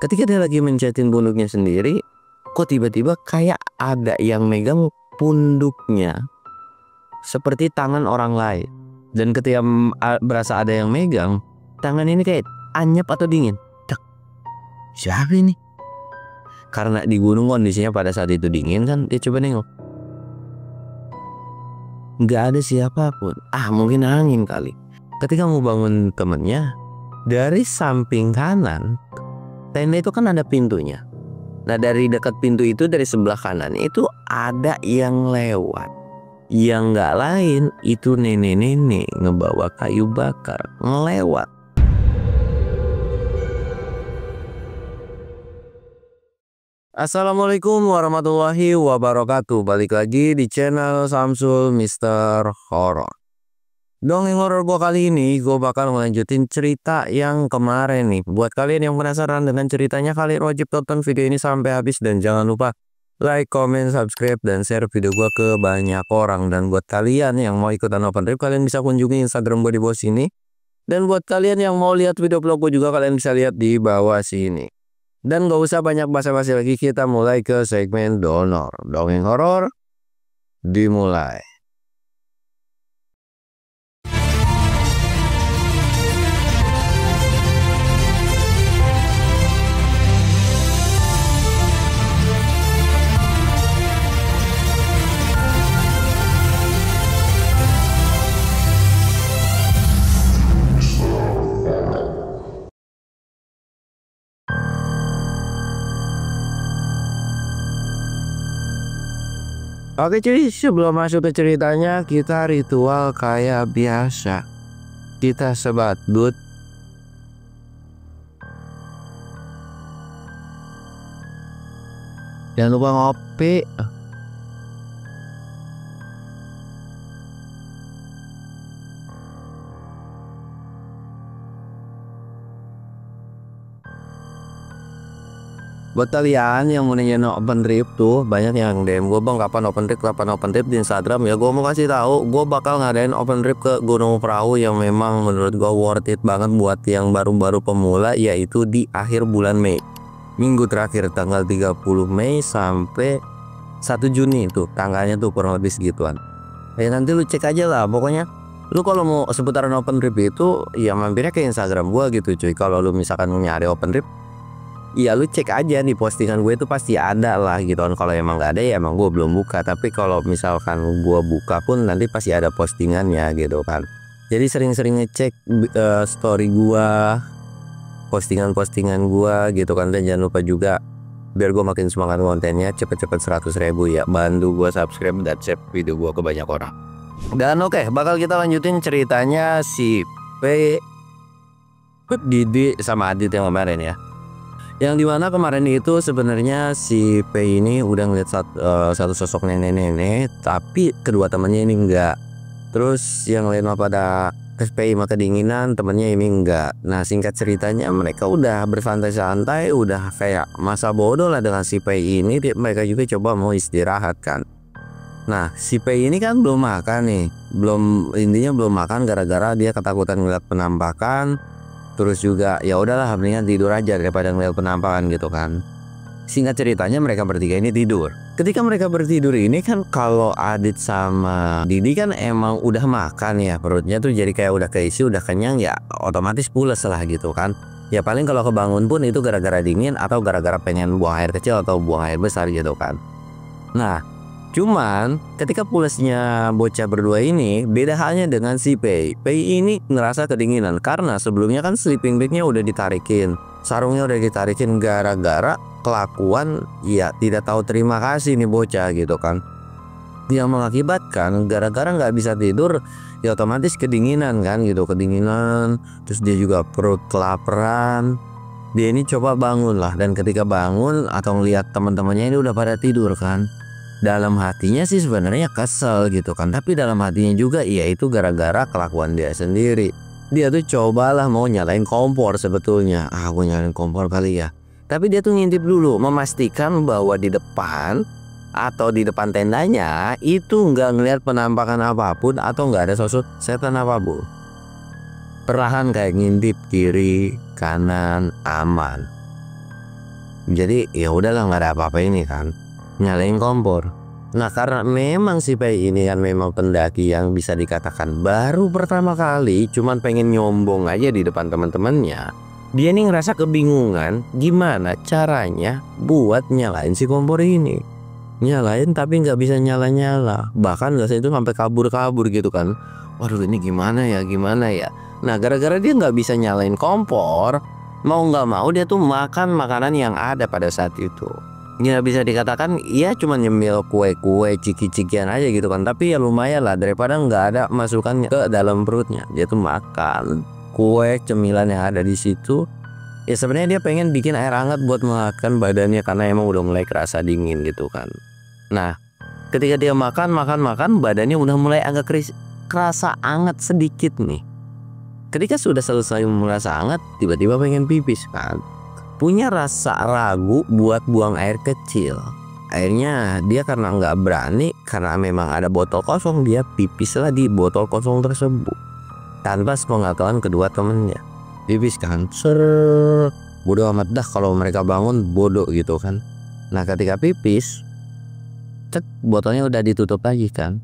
Ketika dia lagi mencetin punduknya sendiri, kok tiba-tiba kayak ada yang megang punduknya seperti tangan orang lain. Dan ketika berasa ada yang megang, tangan ini kayak anyep atau dingin. Dak, siapa ini? Karena di gunung kondisinya pada saat itu dingin kan, dia coba nengok. Nggak ada siapapun. Mungkin angin kali. Ketika mau bangun temennya, dari samping kanan tenda itu kan ada pintunya. Nah dari dekat pintu itu, dari sebelah kanan itu ada yang lewat. Yang nggak lain itu nenek-nenek ngebawa kayu bakar ngelewat. Assalamualaikum warahmatullahi wabarakatuh. Balik lagi di channel Samsul Mister Horror. Dongeng horor gua kali ini gue bakal ngelanjutin cerita yang kemarin nih. Buat kalian yang penasaran dengan ceritanya, kalian wajib tonton video ini sampai habis. Dan jangan lupa like, comment, subscribe, dan share video gua ke banyak orang. Dan buat kalian yang mau ikutan open trip, kalian bisa kunjungi Instagram gue di bawah sini. Dan buat kalian yang mau lihat video vlog gue juga, kalian bisa lihat di bawah sini. Dan gak usah banyak basa-basi lagi, kita mulai ke segmen donor. Dongeng horor dimulai. Oke cuy, sebelum masuk ke ceritanya, kita ritual kayak biasa. Kita sebat dut. Jangan lupa ngopi. Buat kalian yang mau nanya open trip tuh, banyak yang DM gue, bang kapan open trip di Instagram. Ya gue mau kasih tahu, gue bakal ngadain open trip ke Gunung Prau yang memang menurut gue worth it banget buat yang baru-baru pemula, yaitu di akhir bulan Mei. Minggu terakhir tanggal 30 Mei sampai 1 Juni tuh tanggalnya tuh kurang lebih segituan. Ya nanti lu cek aja lah, pokoknya lu kalau mau seputaran open trip itu ya mampirnya ke Instagram gue gitu cuy. Kalau lu misalkan nyari open trip, iya lu cek aja di postingan gue itu pasti ada lah gitu kan. Kalau emang nggak ada ya emang gue belum buka. Tapi kalau misalkan gue buka pun nanti pasti ada postingannya gitu kan. Jadi sering-sering ngecek story gue, postingan gue gitu kan. Dan jangan lupa juga biar gue makin semangat kontennya, cepet-cepet 100.000 ya, bantu gue subscribe dan share video gue ke banyak orang. Dan oke, bakal kita lanjutin ceritanya si Didi sama Adit yang kemarin ya. Yang dimana kemarin itu sebenarnya si P ini udah ngeliat satu sosok nenek-nenek, tapi kedua temannya ini enggak. Terus yang lain mah pada P mah kedinginan, temennya ini enggak. Nah singkat ceritanya mereka udah bersantai-santai, udah kayak masa bodoh lah dengan si P ini. Mereka juga coba mau istirahat kan. Nah si P ini kan belum makan nih, intinya belum makan gara-gara dia ketakutan ngeliat penampakan. Terus juga ya udahlah mendingan tidur aja daripada ngeliat penampakan gitu kan. Singkat ceritanya mereka bertiga ini tidur. Ketika mereka bertidur ini kan, kalau Adit sama Didi kan emang udah makan ya, perutnya tuh jadi kayak udah keisi, udah kenyang ya, otomatis pules lah gitu kan. Ya paling kalau kebangun pun itu gara-gara dingin atau gara-gara pengen buang air kecil atau buang air besar gitu kan. Nah cuman ketika pulesnya bocah berdua ini beda halnya dengan si Pei. Pei ini ngerasa kedinginan karena sebelumnya kan sleeping bagnya udah ditarikin, sarungnya udah ditarikin, gara-gara kelakuan ya tidak tahu terima kasih nih bocah gitu kan. Yang mengakibatkan gara-gara nggak bisa tidur ya otomatis kedinginan kan gitu, kedinginan. Terus dia juga perut kelaparan. Dia ini coba bangun lah, dan ketika bangun atau ngeliat teman-temannya ini udah pada tidur kan, dalam hatinya sih sebenarnya kesel gitu kan, tapi dalam hatinya juga ya itu gara-gara kelakuan dia sendiri. Dia tuh cobalah mau nyalain kompor sebetulnya. Aku nyalain kompor kali ya. Tapi dia tuh ngintip dulu, memastikan bahwa di depan atau di depan tendanya itu nggak ngelihat penampakan apapun atau nggak ada sosok setan apapun. Perlahan kayak ngintip kiri, kanan, aman. Jadi ya udahlah, nggak ada apa-apa ini kan, nyalain kompor. Nah karena memang si Pei ini kan memang pendaki yang bisa dikatakan baru pertama kali, cuman pengen nyombong aja di depan teman-temannya. Dia nih ngerasa kebingungan gimana caranya buat nyalain si kompor ini. Nyalain tapi nggak bisa nyala-nyala, bahkan gasnya itu sampai kabur-kabur gitu kan. Waduh ini gimana ya, gimana ya. Nah gara-gara dia nggak bisa nyalain kompor, mau nggak mau dia tuh makan makanan yang ada pada saat itu. Ya bisa dikatakan ya cuma nyemil kue-kue ciki-cikian aja gitu kan. Tapi ya lumayan lah daripada nggak ada masukan ke dalam perutnya. Dia tuh makan kue cemilan yang ada di situ. Ya sebenarnya dia pengen bikin air hangat buat makan badannya karena emang udah mulai kerasa dingin gitu kan. Nah ketika dia makan badannya udah mulai agak kerasa hangat sedikit nih. Ketika sudah selesai merasa hangat, tiba-tiba pengen pipis kan. Punya rasa ragu buat buang air kecil. Akhirnya dia karena nggak berani, karena memang ada botol kosong, dia pipislah di botol kosong tersebut tanpa sepengetahuan kedua temennya. Pipis kan, bodoh amat dah kalau mereka bangun, bodoh gitu kan. Nah ketika pipis, cek botolnya udah ditutup lagi kan.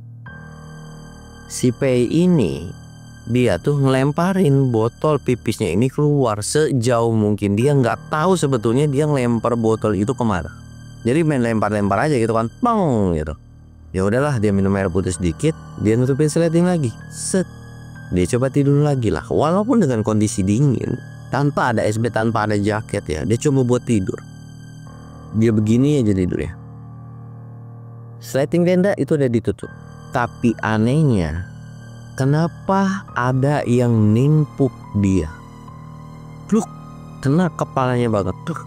Si Pei ini dia tuh ngelemparin botol pipisnya ini keluar sejauh mungkin. Dia nggak tahu sebetulnya dia ngelempar botol itu kemana. Jadi main lempar-lempar aja gitu kan, pong gitu. Ya udahlah, dia minum air putih sedikit, dia nutupin sleting lagi. Set, dia coba tidur lagi lah. Walaupun dengan kondisi dingin, tanpa ada SB, tanpa ada jaket ya, dia coba buat tidur. Dia begini aja tidur ya. Sleting tenda itu udah ditutup. Tapi anehnya, kenapa ada yang nimpuk dia? Pluk, kena kepalanya banget. Pluk.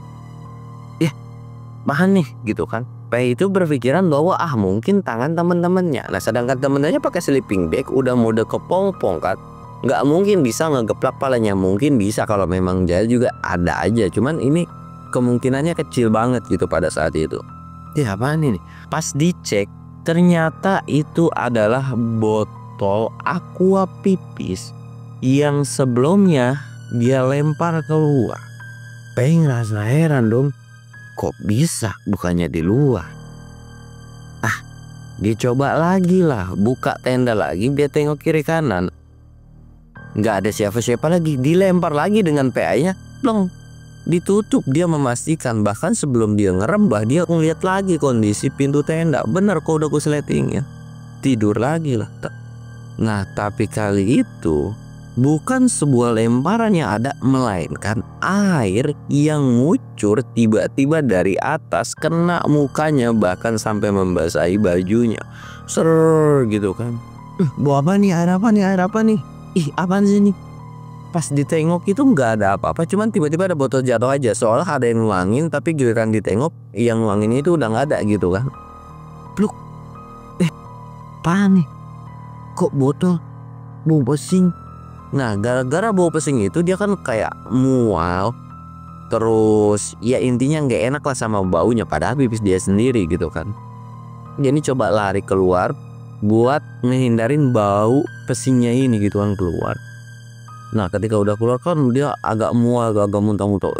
Ya, bahan nih gitu kan. Pei itu berpikiran bahwa mungkin tangan temen-temennya. Nah sedangkan temennya pakai sleeping bag udah mode kepompong kan. Nggak mungkin bisa ngegeplak palanya. Mungkin bisa kalau memang jahil juga ada aja. Cuman ini kemungkinannya kecil banget gitu pada saat itu. Ya apaan ini? Pas dicek ternyata itu adalah botol aqua pipis yang sebelumnya dia lempar keluar. Pei ngerasa heran dong, kok bisa bukannya di luar. Dia coba lagi lah, buka tenda lagi, dia tengok kiri kanan, nggak ada siapa-siapa lagi. Dilempar lagi dengan PA-nya, plong, ditutup. Dia memastikan, bahkan sebelum dia ngerembah dia ngeliat lagi kondisi pintu tenda. Bener kok udah kusleting ya, tidur lagi lah. Nah tapi kali itu bukan sebuah lemparan yang ada, melainkan air yang ngucur tiba-tiba dari atas kena mukanya, bahkan sampai membasahi bajunya. Ser gitu kan. Bawa apa nih, air apa nih, air apa nih? Ih apaan sih nih? Pas ditengok itu nggak ada apa-apa, cuman tiba-tiba ada botol jatuh aja. Soalnya ada yang nuangin, tapi giliran ditengok yang nuangin itu udah nggak ada gitu kan. Pluk, apaan nih? Kok botol bau pesing? Nah gara-gara bau pesing itu dia kan kayak mual, terus ya intinya nggak enak lah sama baunya, padahal pipis dia sendiri gitu kan. Jadi coba lari keluar buat ngehindarin bau pesingnya ini gitu kan keluar. Nah ketika udah keluar kan dia agak mual, agak muntah-muntah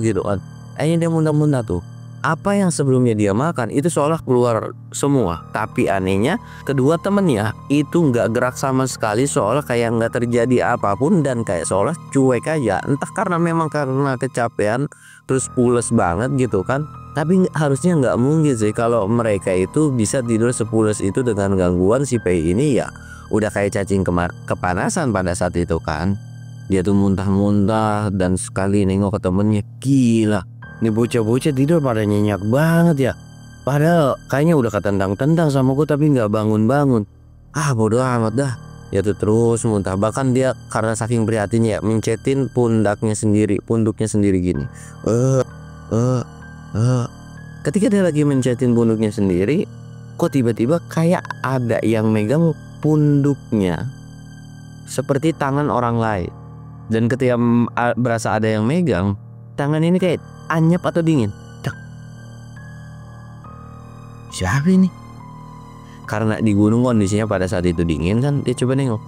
gitu kan. Akhirnya dia muntah-muntah tuh. Apa yang sebelumnya dia makan itu seolah keluar semua. Tapi anehnya kedua temennya itu nggak gerak sama sekali, seolah kayak nggak terjadi apapun dan kayak seolah cuek aja. Entah karena memang karena kecapean terus pules banget gitu kan. Tapi harusnya nggak mungkin sih kalau mereka itu bisa tidur sepules itu dengan gangguan si Pei ini ya. Udah kayak cacing kepanasan pada saat itu kan. Dia tuh muntah-muntah dan sekali nengok ke temennya, gila. Nih bocah-bocah tidur pada nyenyak banget ya. Padahal kayaknya udah ketendang-tendang sama gue tapi nggak bangun-bangun. Bodoh amat dah. Ya tuh terus muntah. Bahkan dia karena saking prihatinnya ya mencetin punduknya sendiri gini. Ketika dia lagi mencetin punduknya sendiri, kok tiba-tiba kayak ada yang megang punduknya seperti tangan orang lain. Dan ketika berasa ada yang megang, tangan ini kayak anyep atau dingin. Tek. Siapa ini? Karena di gunung kondisinya pada saat itu dingin kan, dia coba nengok.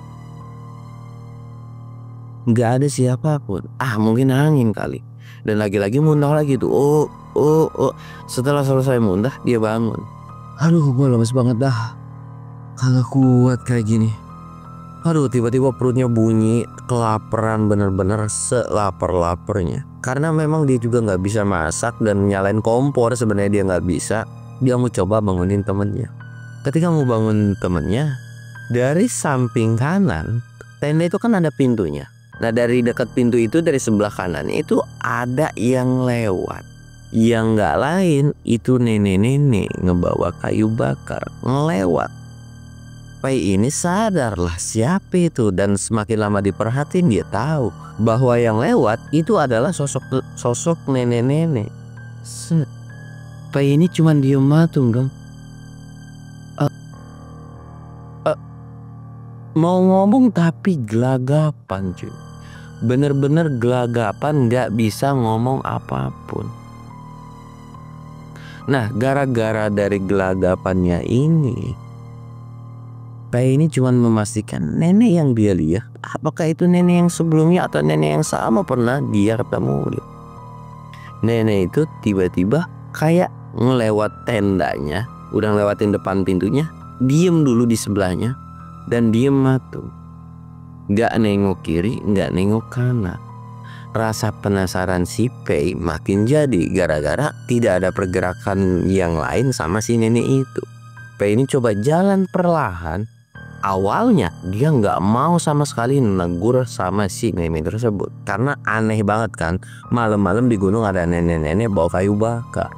Nggak ada siapapun. Mungkin angin kali. Dan lagi-lagi muntah lagi tuh. Oh. Setelah selesai muntah dia bangun. Aduh, gue lemes banget dah. Kagak kuat kayak gini. Aduh, tiba-tiba perutnya bunyi, kelaparan bener-bener selapar-laparnya. Karena memang dia juga nggak bisa masak dan nyalain kompor, sebenarnya dia nggak bisa. Dia mau coba bangunin temennya. Ketika mau bangun temennya, dari samping kanan tenda itu kan ada pintunya. Nah, dari dekat pintu itu, dari sebelah kanan itu ada yang lewat. Yang nggak lain itu nenek-nenek ngebawa kayu bakar ngelewat. Pai ini sadarlah siapa itu, dan semakin lama diperhatiin dia tahu bahwa yang lewat itu adalah sosok nenek-nenek. Pai ini cuman diem matung dong. Mau ngomong tapi gelagapan cuy. Bener-bener gelagapan, gak bisa ngomong apapun. Nah, gara-gara dari gelagapannya ini, Pai ini cuma memastikan nenek yang dia lihat, apakah itu nenek yang sebelumnya atau nenek yang sama pernah dia ketemu. Nenek itu tiba-tiba kayak ngelewat tendanya, udah ngelewatin depan pintunya, diem dulu di sebelahnya, dan diem matung. Gak nengok kiri, gak nengok kanan. Rasa penasaran si Pai makin jadi gara-gara tidak ada pergerakan yang lain sama si nenek itu. Pai ini coba jalan perlahan. Awalnya dia nggak mau sama sekali negur sama si nenek tersebut, karena aneh banget kan, malam-malam di gunung ada nenek-nenek bawa kayu bakar.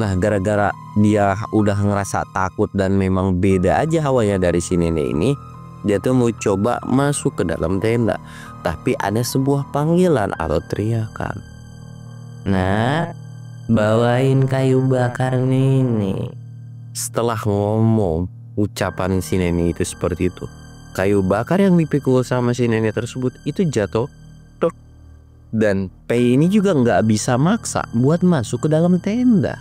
Nah, gara-gara dia udah ngerasa takut dan memang beda aja hawanya dari si nenek ini, dia tuh mau coba masuk ke dalam tenda. Tapi ada sebuah panggilan atau teriakan. Nah, bawain kayu bakar nenek. Setelah ngomong ucapan si nenek itu seperti itu, kayu bakar yang dipikul sama si nenek tersebut itu jatuh. Dan Pai ini juga nggak bisa maksa buat masuk ke dalam tenda.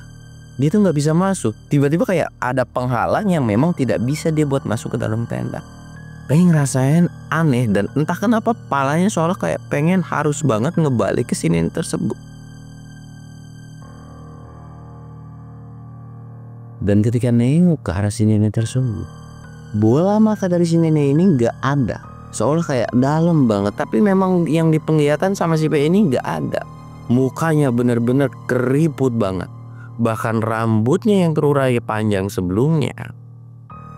Dia tuh nggak bisa masuk. Tiba-tiba kayak ada penghalang yang memang tidak bisa dia buat masuk ke dalam tenda. Pai ngerasain aneh, dan entah kenapa palanya seolah kayak pengen harus banget ngebalik ke si nenek tersebut. Dan ketika nengok ke arah si nenek tersebut, bola mata dari si nenek ini gak ada. Seolah kayak dalam banget, tapi memang yang di penglihatan sama si Pai ini gak ada. Mukanya bener-bener keriput banget. Bahkan rambutnya yang terurai panjang sebelumnya,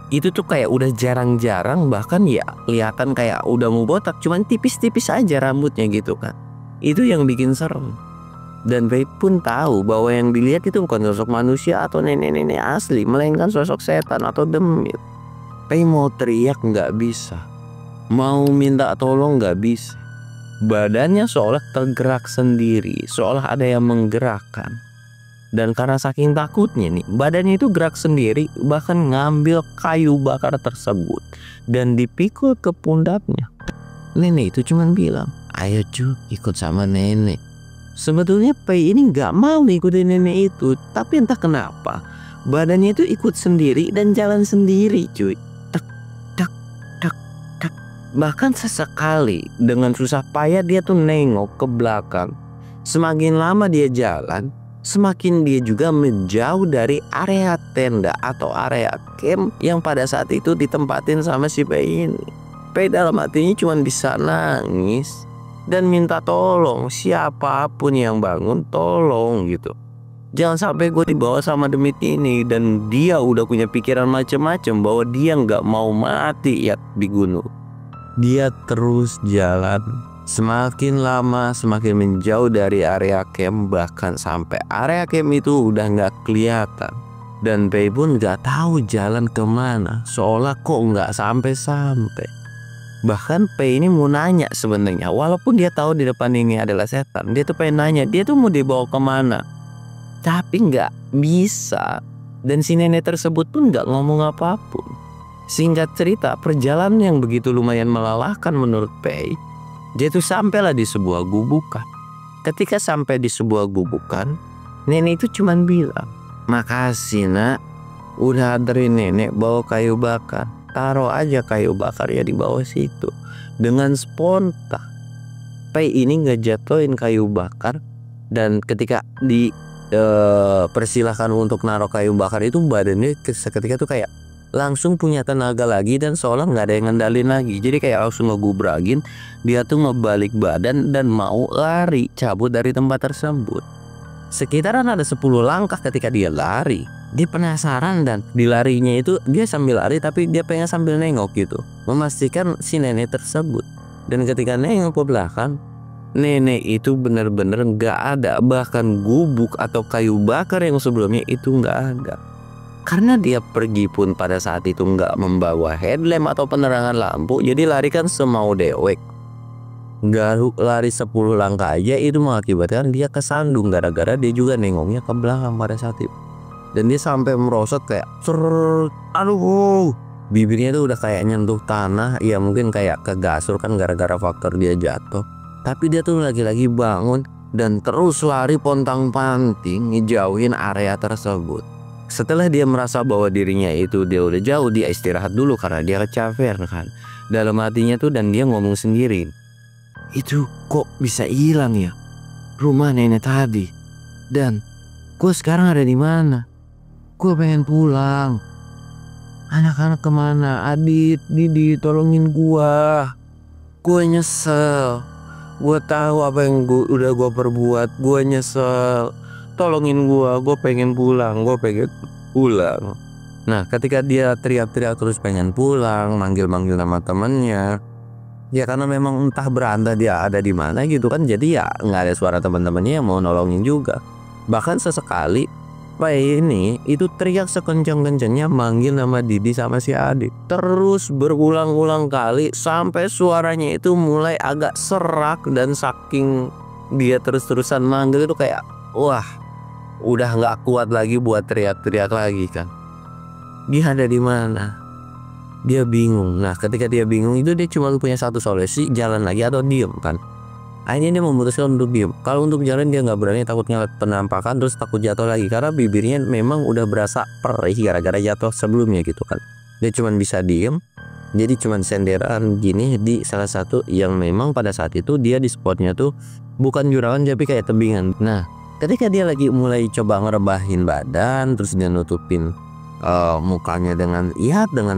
itu tuh kayak udah jarang-jarang, bahkan ya kelihatan kayak udah mau botak, cuman tipis-tipis aja rambutnya gitu kan. Itu yang bikin serem. Dan Pai pun tahu bahwa yang dilihat itu bukan sosok manusia atau nenek-nenek asli, melainkan sosok setan atau demit. Pai mau teriak nggak bisa, mau minta tolong nggak bisa. Badannya seolah tergerak sendiri, seolah ada yang menggerakkan. Dan karena saking takutnya nih, badannya itu gerak sendiri, bahkan ngambil kayu bakar tersebut dan dipikul ke pundaknya. Nenek itu cuma bilang, ayo cu, ikut sama nenek. Sebetulnya Pai ini nggak mau ngikutin nenek itu, tapi entah kenapa badannya itu ikut sendiri dan jalan sendiri cuy. Tak, tak, tak, tak. Bahkan sesekali dengan susah payah dia tuh nengok ke belakang. Semakin lama dia jalan, semakin dia juga menjauh dari area tenda atau area camp yang pada saat itu ditempatin sama si Pai ini. Pai dalam hatinya cuma bisa nangis dan minta tolong, siapapun yang bangun tolong gitu. Jangan sampai gue dibawa sama demit ini. Dan dia udah punya pikiran macem-macem bahwa dia nggak mau mati ya di gunung. Dia terus jalan, semakin lama semakin menjauh dari area camp, bahkan sampai area camp itu udah nggak kelihatan. Dan Pai pun nggak tahu jalan kemana, seolah kok nggak sampai-sampai. Bahkan Pai ini mau nanya sebenarnya, walaupun dia tahu di depan ini adalah setan, dia tuh pengen nanya dia tuh mau dibawa kemana, tapi nggak bisa. Dan si nenek tersebut pun nggak ngomong apapun. Singkat cerita, perjalanan yang begitu lumayan melelahkan menurut Pai, dia tuh sampailah di sebuah gubukan. Ketika sampai di sebuah gubukan, nenek itu cuman bilang, makasih nak, udah anterin nenek bawa kayu bakar. Taruh aja kayu bakar ya di bawah situ. Dengan spontan Pei ini ngejatuhin kayu bakar, dan ketika di persilahkan untuk naruh kayu bakar itu badannya seketika tuh kayak langsung punya tenaga lagi dan seolah nggak ada yang ngendalin lagi. Jadi kayak langsung ngegubragin, dia tuh ngebalik badan dan mau lari cabut dari tempat tersebut. Sekitaran ada 10 langkah ketika dia lari. Dia penasaran dan di larinya itu dia sambil lari tapi dia pengen sambil nengok gitu, memastikan si nenek tersebut. Dan ketika nengok ke belakang, nenek itu benar-benar nggak ada, bahkan gubuk atau kayu bakar yang sebelumnya itu nggak ada. Karena dia pergi pun pada saat itu nggak membawa headlamp atau penerangan lampu, jadi lari kan semau dewek. Nggak lari 10 langkah aja itu mengakibatkan dia kesandung gara-gara dia juga nengoknya ke belakang pada saat itu. Dan dia sampai merosot kayak aduh, bibirnya tuh udah kayak nyentuh tanah. Ya mungkin kayak kegasur kan gara-gara faktor dia jatuh. Tapi dia tuh lagi-lagi bangun dan terus lari pontang-panting ngejauhin area tersebut. Setelah dia merasa bahwa dirinya itu dia udah jauh, dia istirahat dulu karena dia kecapean kan dalam hatinya tuh. Dan dia ngomong sendiri, itu kok bisa hilang ya rumah nenek tadi, dan gue sekarang ada di mana? Gue pengen pulang. Anak-anak kemana? Adit, Didi, tolongin gua. Gue nyesel. Gue tahu apa yang udah gue perbuat. Gue nyesel. Tolongin gue pengen pulang. Gue pengen pulang. Nah, ketika dia teriak-teriak terus pengen pulang, manggil-manggil nama temennya, ya karena memang entah berantah dia ada di mana gitu kan, jadi ya nggak ada suara teman-temannya yang mau nolongin juga. Bahkan sesekali Pei ini itu teriak sekencang-kencangnya manggil nama Didi sama si Adit, terus berulang-ulang kali sampai suaranya itu mulai agak serak. Dan saking dia terus-terusan manggil itu kayak wah, udah nggak kuat lagi buat teriak-teriak lagi kan. Dia ada di mana? Dia bingung. Nah, ketika dia bingung itu dia cuma punya satu solusi, jalan lagi atau diem kan. Akhirnya dia memutuskan untuk diem. Kalau untuk jalan dia nggak berani, takutnya penampakan terus takut jatuh lagi karena bibirnya memang udah berasa perih gara-gara jatuh sebelumnya gitu kan. Dia cuma bisa diem. Jadi cuma senderan gini di salah satu yang memang pada saat itu dia di spotnya tuh bukan jurang tapi kayak tebingan. Nah, ketika dia lagi mulai coba ngerebahin badan, terus dia nutupin mukanya dengan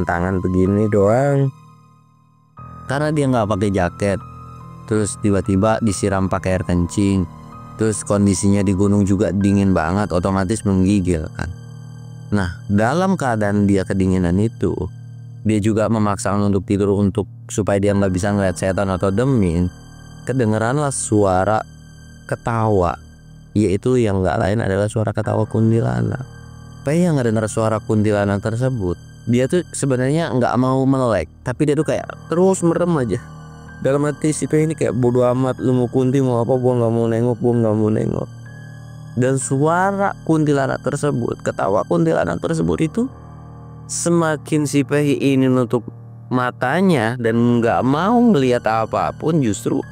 tangan begini doang karena dia nggak pakai jaket. Terus tiba-tiba disiram pakai air kencing. Terus kondisinya di gunung juga dingin banget, otomatis menggigil kan. Nah, dalam keadaan dia kedinginan itu, dia juga memaksakan untuk tidur supaya dia nggak bisa ngeliat setan atau demin. Kedengeranlah suara ketawa, yaitu yang nggak lain adalah suara ketawa kuntilanak. Pei yang ngedenger suara kuntilanak tersebut, dia tuh sebenarnya nggak mau melek, tapi dia tuh kayak terus merem aja. Dalam hati si Pei ini kayak bodo amat, lu mau kunti mau apa, gua nggak mau nengok. Dan suara kuntilanak tersebut, ketawa kuntilanak tersebut itu semakin si Pei ini nutup matanya dan nggak mau melihat apapun, justru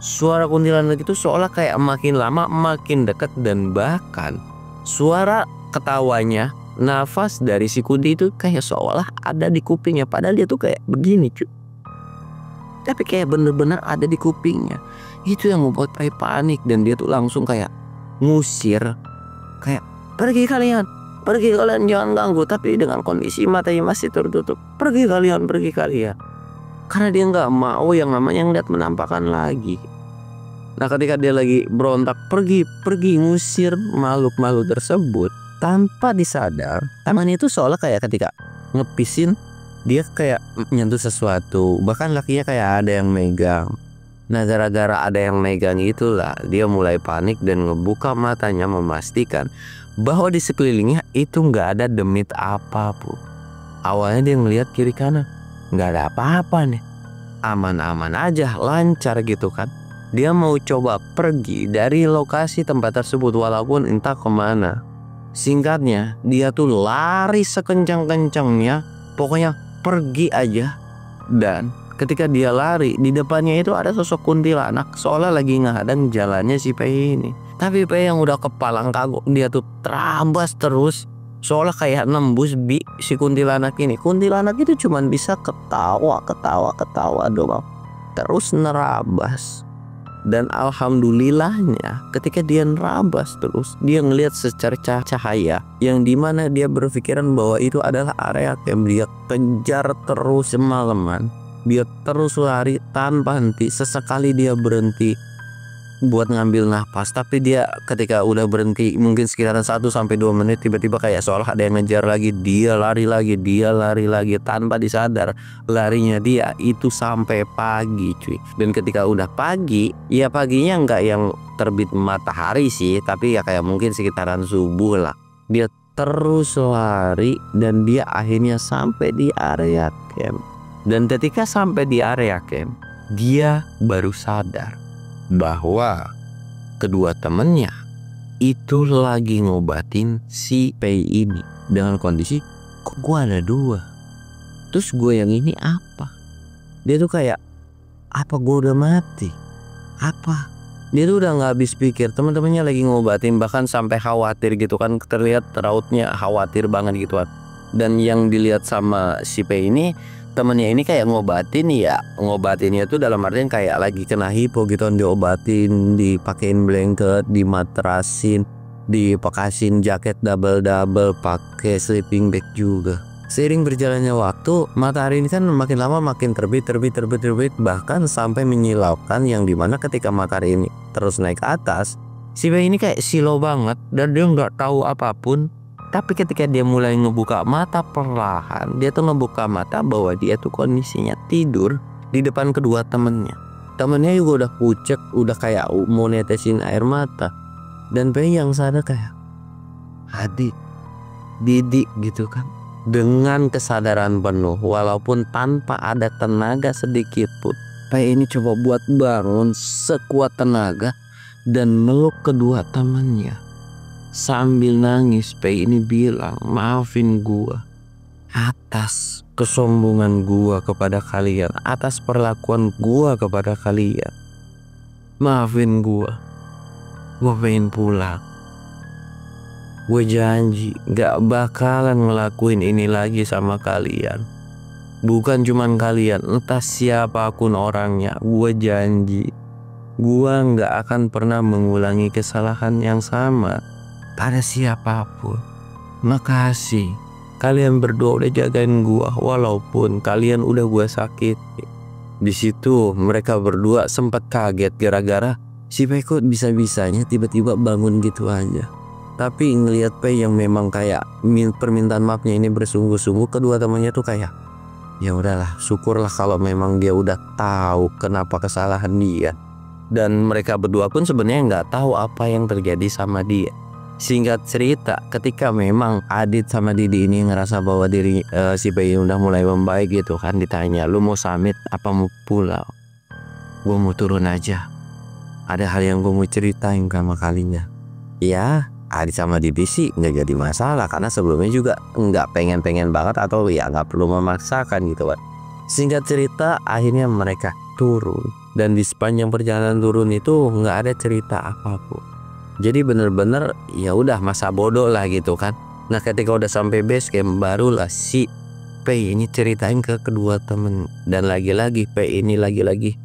suara kuntilanak itu seolah kayak makin lama makin dekat. Dan bahkan suara ketawanya, nafas dari si kunti itu kayak seolah ada di kupingnya, padahal dia tuh kayak begini cuy, tapi kayak bener-bener ada di kupingnya. Itu yang membuat Pei panik dan dia tuh langsung kayak ngusir, kayak pergi kalian jangan ganggu. Tapi dengan kondisi matanya masih tertutup, pergi kalian. Karena dia nggak mau yang namanya ngeliat menampakkan lagi. Nah, ketika dia lagi berontak pergi ngusir makhluk-makhluk tersebut, tanpa disadar tangannya itu seolah kayak ketika ngepisin dia kayak nyentuh sesuatu, bahkan kakinya kayak ada yang megang. Nah, gara-gara ada yang megang itulah dia mulai panik dan ngebuka matanya memastikan bahwa di sekelilingnya itu nggak ada demit apapun. Awalnya dia ngelihat kiri kanan, nggak ada apa-apa nih, aman-aman aja, lancar gitu kan. Dia mau coba pergi dari lokasi tempat tersebut walaupun entah kemana. Singkatnya, dia tuh lari sekencang-kencangnya, pokoknya pergi aja. Dan ketika dia lari, di depannya itu ada sosok kuntilanak seolah lagi ngadang jalannya si Pei ini. Tapi Pei yang udah kepalang kagok, dia tuh terabas terus seolah kayak nembus si kuntilanak ini. Kuntilanak itu cuman bisa ketawa doang, terus nerabas. Dan alhamdulillahnya ketika dia nerabas terus, dia ngelihat secercah cahaya yang dimana dia berpikiran bahwa itu adalah area camp. Dia kejar terus semalaman, dia terus lari tanpa henti. Sesekali dia berhenti buat ngambil nafas, tapi dia ketika udah berhenti mungkin sekitaran 1-2 menit, tiba-tiba kayak seolah ada yang ngejar lagi. Dia lari lagi tanpa disadar. Larinya dia itu sampai pagi cuy. Dan ketika udah pagi, ya paginya nggak yang terbit matahari sih, tapi ya kayak mungkin sekitaran subuh lah. Dia terus lari dan dia akhirnya sampai di area camp. Dan ketika sampai di area camp, dia baru sadar bahwa kedua temennya itu lagi ngobatin si Pei ini dengan kondisi, kok gua ada 2, terus gue yang ini apa? Dia tuh kayak, apa gue udah mati? Apa? Dia tuh udah nggak habis pikir. Teman-temannya lagi ngobatin, bahkan sampai khawatir gitu kan, terlihat rautnya khawatir banget gitu kan. Dan yang dilihat sama si Pei ini, temennya ini kayak ngobatinnya tuh dalam artian kayak lagi kena hipo gitu, diobatin, dipakein blanket, dimatrasin, dipakasin jaket double pakai sleeping bag juga. Seiring berjalannya waktu, matahari ini kan makin lama makin terbit, bahkan sampai menyilaukan, yang dimana ketika matahari ini terus naik ke atas, si Pei ini kayak silau banget dan dia nggak tahu apapun. Tapi ketika dia mulai ngebuka mata perlahan, dia tuh ngebuka mata bahwa dia tuh kondisinya tidur di depan kedua temennya. Temennya juga udah pucet, udah kayak mau netesin air mata. Dan Pei yang sadar kayak, adik, Didik gitu kan. Dengan kesadaran penuh, walaupun tanpa ada tenaga sedikit pun, Pei ini coba buat bangun sekuat tenaga dan meluk kedua temannya. Sambil nangis, Pei ini bilang, maafin gua atas kesombongan gua kepada kalian, atas perlakuan gua kepada kalian. Maafin gua pengen pulang. Gue janji gak bakalan ngelakuin ini lagi sama kalian. Bukan cuman kalian, entah siapapun orangnya. Gue janji gue gak akan pernah mengulangi kesalahan yang sama pada siapapun. Makasih kalian berdua udah jagain gue walaupun kalian udah gue sakiti. Di situ mereka berdua sempat kaget gara-gara si Pei kok bisa-bisanya tiba-tiba bangun gitu aja. Tapi ngelihat Pei yang memang kayak permintaan maafnya ini bersungguh-sungguh, kedua temannya tuh kayak, ya udahlah, syukurlah kalau memang dia udah tahu kenapa kesalahan dia. Dan mereka berdua pun sebenarnya nggak tahu apa yang terjadi sama dia. Singkat cerita, ketika memang Adit sama Didi ini ngerasa bahwa diri si Pei udah mulai membaik gitu kan, ditanya, lu mau summit apa mau pulau? Gue mau turun aja. Ada hal yang gue mau ceritain sama kalinya. Ya, Adit sama Didi sih nggak jadi masalah karena sebelumnya juga nggak pengen banget atau ya nggak perlu memaksakan gitu kan. Singkat cerita, akhirnya mereka turun dan di sepanjang perjalanan turun itu nggak ada cerita apapun. Jadi bener-bener ya udah masa bodoh lah gitu kan. Nah ketika udah sampai base camp, barulah si Pei ini ceritain ke kedua temen. Dan lagi-lagi Pei ini lagi-lagi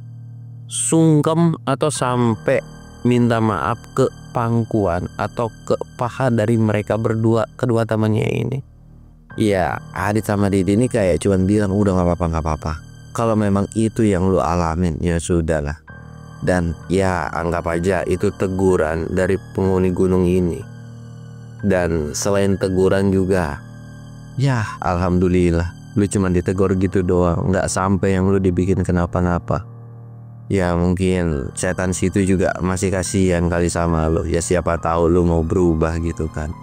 sungkem atau sampai minta maaf ke pangkuan atau ke paha dari mereka berdua, kedua temannya ini. Ya Adit sama Didi ini kayak cuman bilang, udah gak apa-apa. Kalau memang itu yang lu alamin ya sudahlah. Dan ya anggap aja itu teguran dari penghuni gunung ini. Dan selain teguran juga, ya alhamdulillah lu cuma ditegur gitu doang, nggak sampai yang lu dibikin kenapa-napa. Ya mungkin setan situ juga masih kasihan kali sama lu. Ya siapa tahu lu mau berubah gitu kan.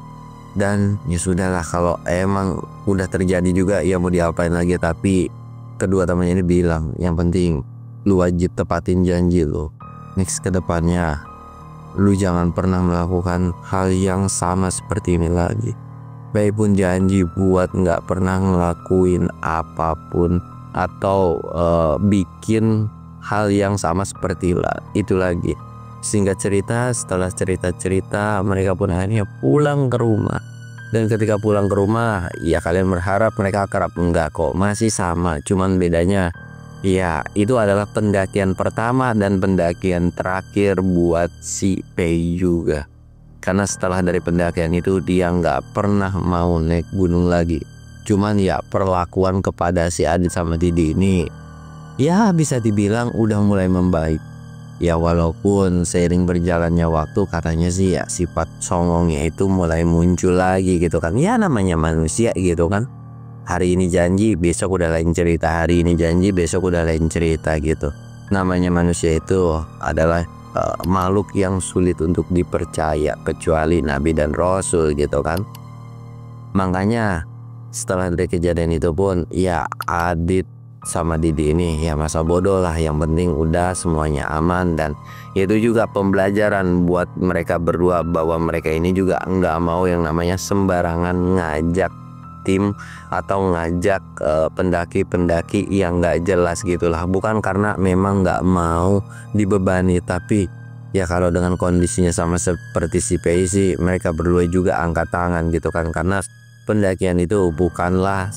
Dan ya sudahlah, kalau emang udah terjadi juga ya mau diapain lagi. Tapi kedua temannya ini bilang, yang penting lu wajib tepatin janji lu. Next kedepannya lu jangan pernah melakukan hal yang sama seperti ini lagi. Pei pun janji buat nggak pernah ngelakuin apapun atau bikin hal yang sama seperti itu lagi. Singkat cerita, setelah cerita mereka pun akhirnya pulang ke rumah. Dan ketika pulang ke rumah, ya kalian berharap mereka akrab, enggak kok, masih sama. Cuman bedanya Iya, itu adalah pendakian pertama dan pendakian terakhir buat si Pei juga. Karena setelah dari pendakian itu dia nggak pernah mau naik gunung lagi. Cuman ya perlakuan kepada si Adit sama Didi ini ya bisa dibilang udah mulai membaik. Ya walaupun seiring berjalannya waktu katanya sih ya sifat songongnya itu mulai muncul lagi gitu kan. Ya namanya manusia gitu kan. Hari ini janji besok udah lain cerita, hari ini janji besok udah lain cerita gitu. Namanya manusia itu adalah makhluk yang sulit untuk dipercaya kecuali nabi dan rasul gitu kan. Makanya setelah dari kejadian itu pun ya Adit sama Didi ini ya masa bodoh lah, yang penting udah semuanya aman. Dan itu juga pembelajaran buat mereka berdua bahwa mereka ini juga nggak mau yang namanya sembarangan ngajak tim atau ngajak pendaki-pendaki yang nggak jelas gitulah. Bukan karena memang nggak mau dibebani, tapi ya kalau dengan kondisinya sama seperti si Pei sih mereka berdua juga angkat tangan gitu kan. Karena pendakian itu bukanlah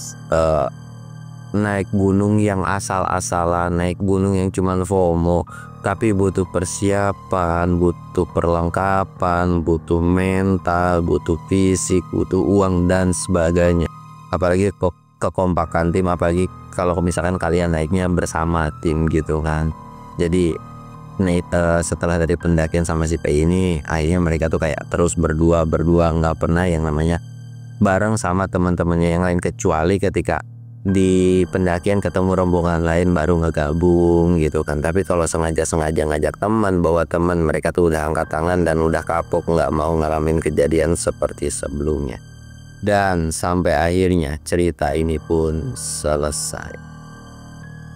naik gunung yang asal-asalan, naik gunung yang cuman FOMO, tapi butuh persiapan, butuh perlengkapan, butuh mental, butuh fisik, butuh uang dan sebagainya. Apalagi kekompakan tim, apalagi kalau misalkan kalian naiknya bersama tim gitu kan. Jadi setelah dari pendakian sama si Pei ini akhirnya mereka tuh kayak terus berdua nggak pernah yang namanya bareng sama teman-temannya yang lain, kecuali ketika di pendakian ketemu rombongan lain baru ngegabung gitu kan. Tapi kalau sengaja ngajak teman, bawa teman, mereka tuh udah angkat tangan dan udah kapok nggak mau ngalamin kejadian seperti sebelumnya. Dan sampai akhirnya cerita ini pun selesai.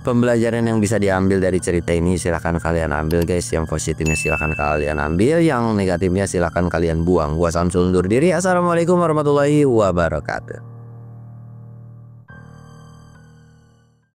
Pembelajaran yang bisa diambil dari cerita ini silahkan kalian ambil guys. Yang positifnya silahkan kalian ambil, yang negatifnya silahkan kalian buang. Gua Samsul undur diri. Assalamualaikum warahmatullahi wabarakatuh.